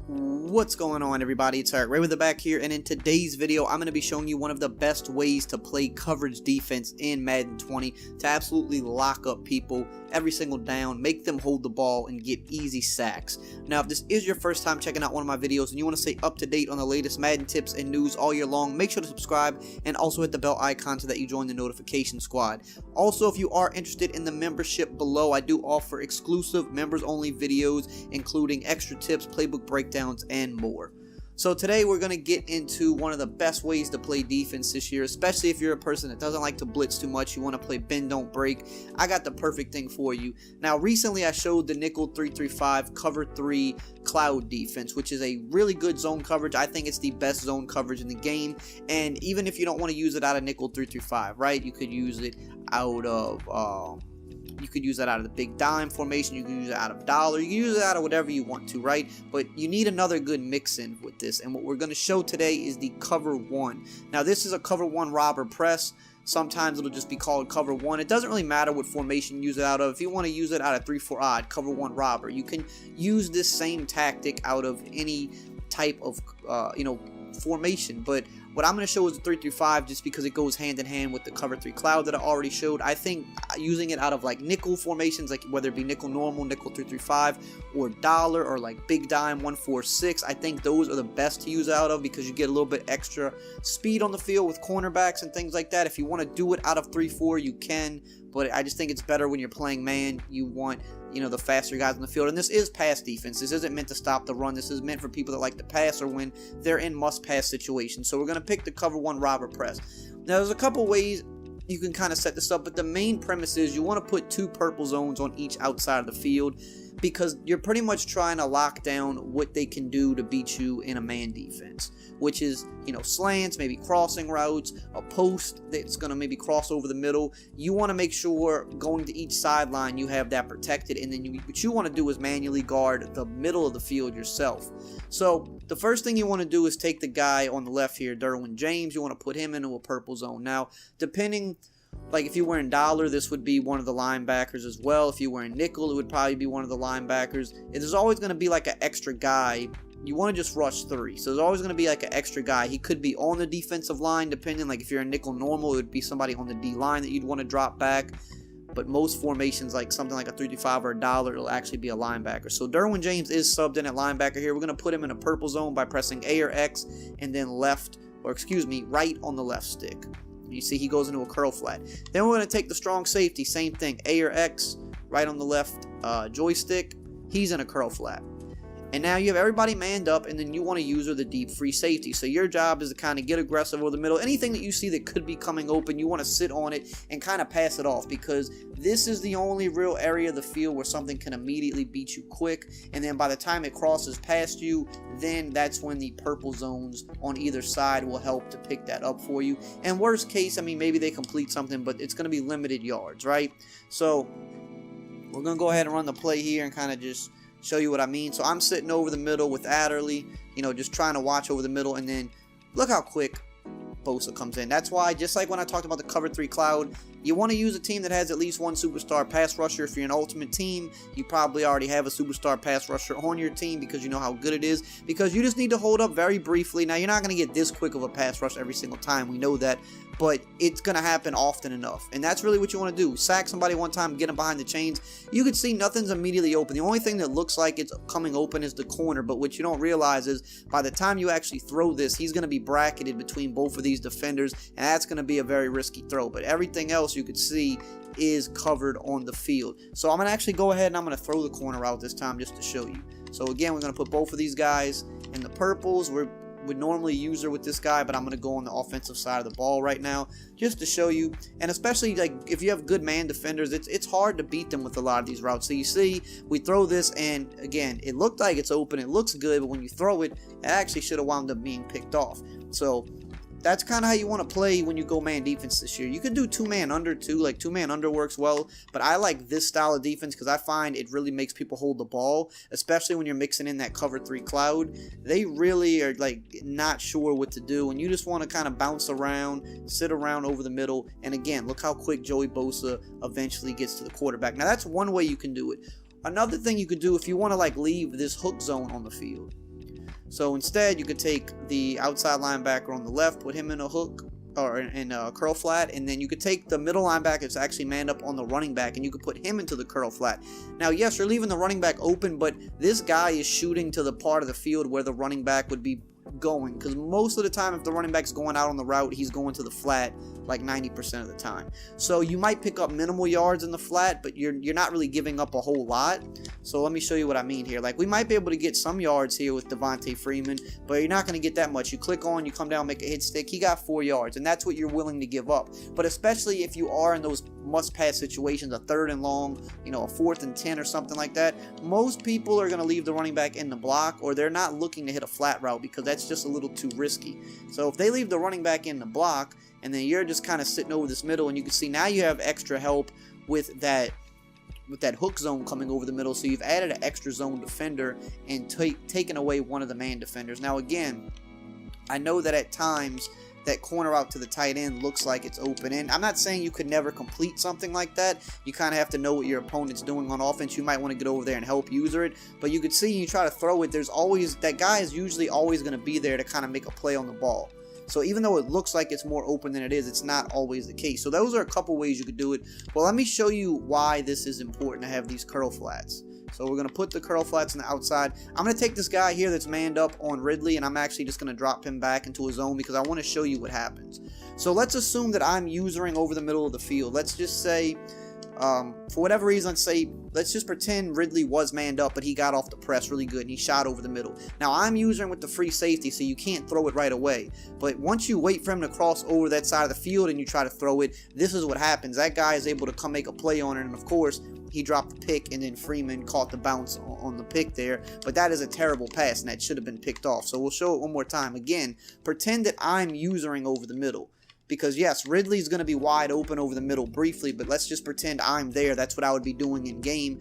What's going on, everybody? It's EricRayweather back here, and in today's video I'm going to be showing you one of the best ways to play coverage defense in Madden 20 to absolutely lock up people every single down, make them hold the ball, and get easy sacks. Now, if this is your first time checking out one of my videos and you want to stay up to date on the latest Madden tips and news all year long, make sure to subscribe and also hit the bell icon so that you join the notification squad. Also, if you are interested in the membership below, I do offer exclusive members-only videos including extra tips, playbook breakdowns, and more. So today we're going to get into one of the best ways to play defense this year, especially if you're a person that doesn't like to blitz too much, you want to play bend don't break. I got the perfect thing for you. Now, recently I showed the nickel 3-3-5 cover 3 cloud defense, which is a really good zone coverage. I think it's the best zone coverage in the game, and even if you don't want to use it out of nickel 3-3-5, right, you could use it out of the big dime formation, you can use it out of dollar, you can use it out of whatever you want to, right? But you need another good mix-in with this, and what we're going to show today is the cover 1. Now, this is a cover 1 robber press. Sometimes it'll just be called cover 1. It doesn't really matter what formation you use it out of. If you want to use it out of 3-4 odd, cover 1 robber, you can use this same tactic out of any type of formation. But what I'm going to show is the 3-3-5 just because it goes hand in hand with the cover 3 cloud that I already showed. I think using it out of like nickel formations, like whether it be nickel normal, nickel 3-3-5, or dollar, or like big dime 1-4-6, I think those are the best to use out of because you get a little bit extra speed on the field with cornerbacks and things like that. If you want to do it out of 3-4, you can, but I just think it's better when you're playing man. You want, the faster guys on the field. And this is pass defense. This isn't meant to stop the run. This is meant for people that like to pass or when they're in must-pass situations. So we're going to pick the cover 1 robber press. Now, there's a couple ways you can kind of set this up, but the main premise is you want to put 2 purple zones on each outside of the field because you're pretty much trying to lock down what they can do to beat you in a man defense, which is, slants, maybe crossing routes, a post that's going to maybe cross over the middle. You want to make sure going to each sideline you have that protected, and then what you want to do is manually guard the middle of the field yourself. So the first thing you want to do is take the guy on the left here, Derwin James. You want to put him into a purple zone. Now, depending, like if you're wearing dollar, this would be one of the linebackers as well. If you're wearing nickel, it would probably be one of the linebackers. There's always going to be like an extra guy. You want to just rush 3. So there's always going to be like an extra guy. He could be on the defensive line, depending. Like if you're a nickel normal, it would be somebody on the D line that you'd want to drop back. But most formations, like something like a 3-5 or a dollar, it'll actually be a linebacker. So Derwin James is subbed in at linebacker here. We're going to put him in a purple zone by pressing A or X and then right on the left stick. You see he goes into a curl flat. Then we're going to take the strong safety, same thing, A or X, right on the left joystick. He's in a curl flat. And now you have everybody manned up, and then you want to use the deep free safety. So your job is to kind of get aggressive over the middle. Anything that you see that could be coming open, you want to sit on it and kind of pass it off, because this is the only real area of the field where something can immediately beat you quick. And then by the time it crosses past you, then that's when the purple zones on either side will help to pick that up for you. And worst case, maybe they complete something, but it's going to be limited yards, right? So we're going to go ahead and run the play here and kind of just show you what I mean. So I'm sitting over the middle with Adderley, just trying to watch over the middle, and then look how quick Bosa comes in. That's why, just like when I talked about the cover 3 cloud, you want to use a team that has at least one superstar pass rusher. If you're an ultimate team, you probably already have a superstar pass rusher on your team because you know how good it is, because you just need to hold up very briefly. Now, you're not going to get this quick of a pass rush every single time, we know that, but it's going to happen often enough, and that's really what you want to do. Sack somebody one time, get them behind the chains. You can see nothing's immediately open. The only thing that looks like it's coming open is the corner, but what you don't realize is by the time you actually throw this, he's going to be bracketed between both of these defenders, and that's going to be a very risky throw. But everything else you could see is covered on the field. So I'm going to actually go ahead and I'm going to throw the corner out this time just to show you. So again, we're going to put both of these guys in the purples. We would normally use her with this guy, but I'm going to go on the offensive side of the ball right now just to show you. And especially like if you have good man defenders, it's hard to beat them with a lot of these routes. So you see we throw this, and again, it looked like it's open, it looks good, but when you throw it, it actually should have wound up being picked off. So that's kind of how you want to play when you go man defense this year. You could do 2-man under too, like 2-man under works well, but I like this style of defense because I find it really makes people hold the ball, especially when you're mixing in that cover 3 cloud. They really are like not sure what to do, and you just want to kind of bounce around, sit around over the middle, and again, look how quick Joey Bosa eventually gets to the quarterback. Now that's one way you can do it. Another thing you could do if you want to like leave this hook zone on the field, So instead, you could take the outside linebacker on the left, put him in a hook, or in a curl flat, and then you could take the middle linebacker that's actually manned up on the running back, and you could put him into the curl flat. Now, yes, you're leaving the running back open, but this guy is shooting to the part of the field where the running back would be going, because most of the time, if the running back's going out on the route, he's going to the flat like 90% of the time. So you might pick up minimal yards in the flat, but you're not really giving up a whole lot. So let me show you what I mean here. Like, we might be able to get some yards here with Devontae Freeman, but you're not going to get that much. You click on, you come down, make a hit stick. He got 4 yards, and that's what you're willing to give up. But especially if you are in those must-pass situations, a 3rd and long, you know, a 4th and 10 or something like that, most people are going to leave the running back in the block, or they're not looking to hit a flat route because that's just a little too risky. So if they leave the running back in the block, and then you're just kind of sitting over this middle, and you can see now you have extra help with that hook zone coming over the middle. So you've added an extra zone defender and taken away one of the man defenders. Now again, I know that at times that corner out to the tight end looks like it's open, and I'm not saying you could never complete something like that. You kind of have to know what your opponent's doing on offense. You might want to get over there and help user it, but you could see you try to throw it, there's always, that guy is usually always going to be there to kind of make a play on the ball. So even though it looks like it's more open than it is, it's not always the case. So those are a couple ways you could do it. Well, let me show you why this is important to have these curl flats. So we're going to put the curl flats on the outside. I'm going to take this guy here that's manned up on Ridley, and I'm actually just going to drop him back into a zone because I want to show you what happens. So let's assume that I'm usering over the middle of the field. Let's just say, for whatever reason, let's just pretend Ridley was manned up, but he got off the press really good and he shot over the middle. Now I'm using with the free safety, so you can't throw it right away. But once you wait for him to cross over that side of the field and you try to throw it, this is what happens. That guy is able to come make a play on it, and of course, he dropped the pick, and then Freeman caught the bounce on the pick there. But that is a terrible pass, and that should have been picked off. So we'll show it one more time. Again, pretend that I'm usering over the middle. Because yes, Ridley's going to be wide open over the middle briefly, but let's just pretend I'm there. That's what I would be doing in game.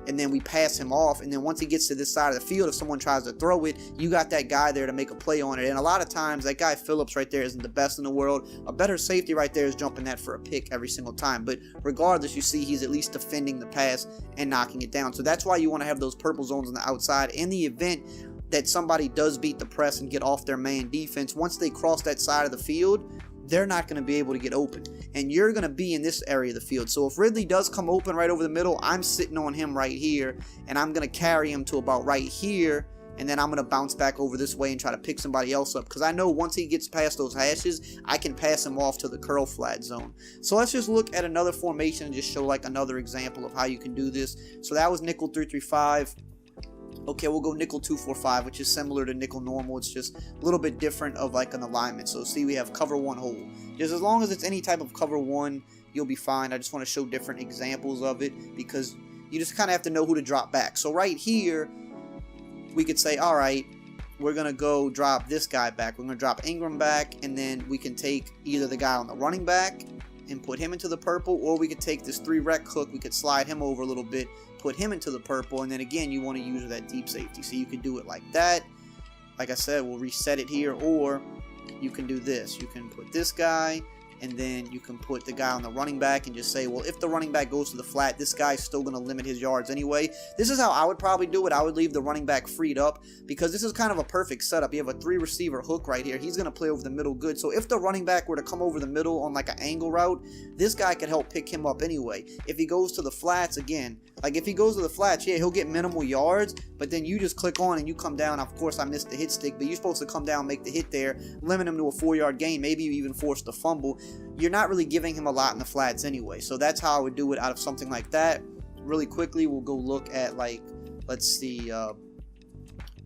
And then we pass him off, and then once he gets to this side of the field, if someone tries to throw it, you got that guy there to make a play on it. And a lot of times, that guy Phillips right there isn't the best in the world. A better safety right there is jumping that for a pick every single time. But regardless, you see he's at least defending the pass and knocking it down. So that's why you want to have those purple zones on the outside. In the event that somebody does beat the press and get off their man defense, once they cross that side of the field, they're not going to be able to get open, and you're going to be in this area of the field. So if Ridley does come open right over the middle, I'm sitting on him right here, and I'm going to carry him to about right here, and then I'm going to bounce back over this way and try to pick somebody else up, because I know once he gets past those hashes, I can pass him off to the curl flat zone. So let's just look at another formation and just show like another example of how you can do this. So that was nickel 3-3-5. Okay, we'll go nickel 2-4-5, which is similar to nickel normal. It's just a little bit different of like an alignment. So see, we have cover 1 hole. Just as long as it's any type of cover 1, you'll be fine. I just want to show different examples of it because you just kind of have to know who to drop back. So right here, we could say, all right, we're going to go drop this guy back. We're going to drop Ingram back, and then we can take either the guy on the running back and put him into the purple, or we could take this 3-rec hook, we could slide him over a little bit, put him into the purple, and then again, you want to use that deep safety. So you could do it like that. Like I said, we'll reset it here, or you can do this. You can put this guy, and then you can put the guy on the running back and just say, well, if the running back goes to the flat, this guy's still going to limit his yards anyway. This is how I would probably do it. I would leave the running back freed up because this is kind of a perfect setup. You have a 3-receiver hook right here. He's going to play over the middle good. So if the running back were to come over the middle on like an angle route, this guy could help pick him up anyway. If he goes to the flats, again, like if he goes to the flats, yeah, he'll get minimal yards, but then you just click on and you come down. Of course, I missed the hit stick, but you're supposed to come down, make the hit there, limit him to a 4-yard gain. Maybe you even force the fumble. You're not really giving him a lot in the flats anyway. So that's how I would do it out of something like that. Really quickly, we'll go look at like, let's see,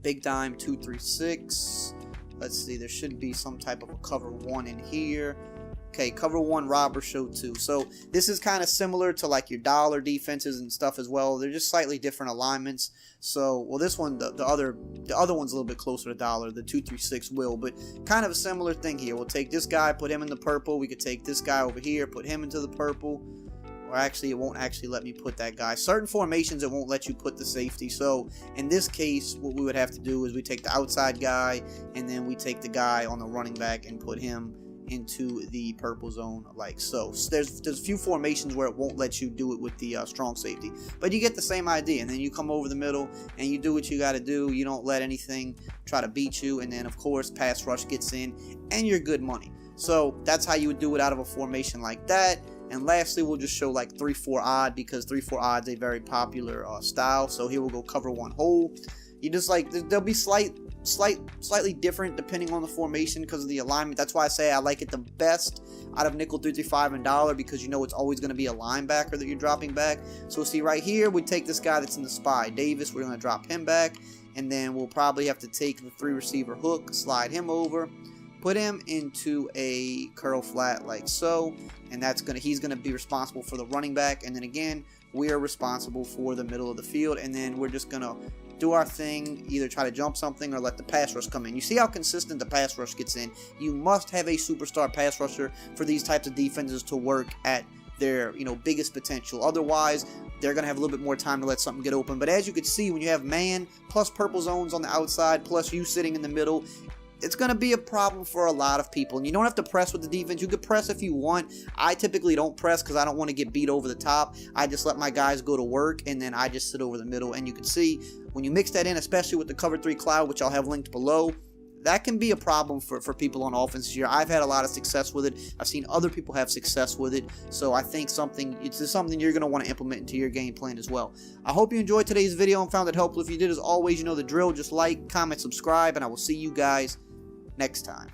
big dime 2-3-6. Let's see, there should be some type of a cover 1 in here. Okay, cover 1, robber show 2. So this is kind of similar to like your dollar defenses and stuff as well. They're just slightly different alignments. So, well, this one, the other one's a little bit closer to dollar. The 2-3-6 will, but kind of a similar thing here. We'll take this guy, put him in the purple. We could take this guy over here, put him into the purple. Or actually, it won't actually let me put that guy. Certain formations, it won't let you put the safety. So in this case, what we would have to do is we take the outside guy, and then we take the guy on the running back and put him into the purple zone like so. There's a few formations where it won't let you do it with the strong safety, but you get the same idea. And then you come over the middle and you do what you got to do. You don't let anything try to beat you, and then of course pass rush gets in and you're good money. So that's how you would do it out of a formation like that. And lastly, we'll just show like 3-4 odd, because 3-4 odd is a very popular style. So here we'll go cover one hole. You just like, there'll be slightly different depending on the formation because of the alignment. That's why I say I like it the best out of nickel, 3-3-5, and dollar, because you know it's always going to be a linebacker that you're dropping back. So see right here, we take this guy that's in the spy, Davis. We're going to drop him back, and then we'll probably have to take the 3 receiver hook, slide him over, put him into a curl flat like so, and he's gonna be responsible for the running back. And then again, we are responsible for the middle of the field, and then we're just gonna do our thing, either try to jump something or let the pass rush come in. You see how consistent the pass rush gets in. You must have a superstar pass rusher for these types of defenses to work at their biggest potential. Otherwise, they're going to have a little bit more time to let something get open. But as you can see, when you have man plus purple zones on the outside plus you sitting in the middle, it's going to be a problem for a lot of people. And you don't have to press with the defense. You could press if you want. I typically don't press because I don't want to get beat over the top. I just let my guys go to work, and then I just sit over the middle. And you can see when you mix that in, especially with the cover 3 cloud, which I'll have linked below, that can be a problem for people on offense here. I've had a lot of success with it. I've seen other people have success with it. So I think it's something you're going to want to implement into your game plan as well. I hope you enjoyed today's video and found it helpful. If you did, as always, you know the drill. Just like, comment, subscribe, and I will see you guys next time.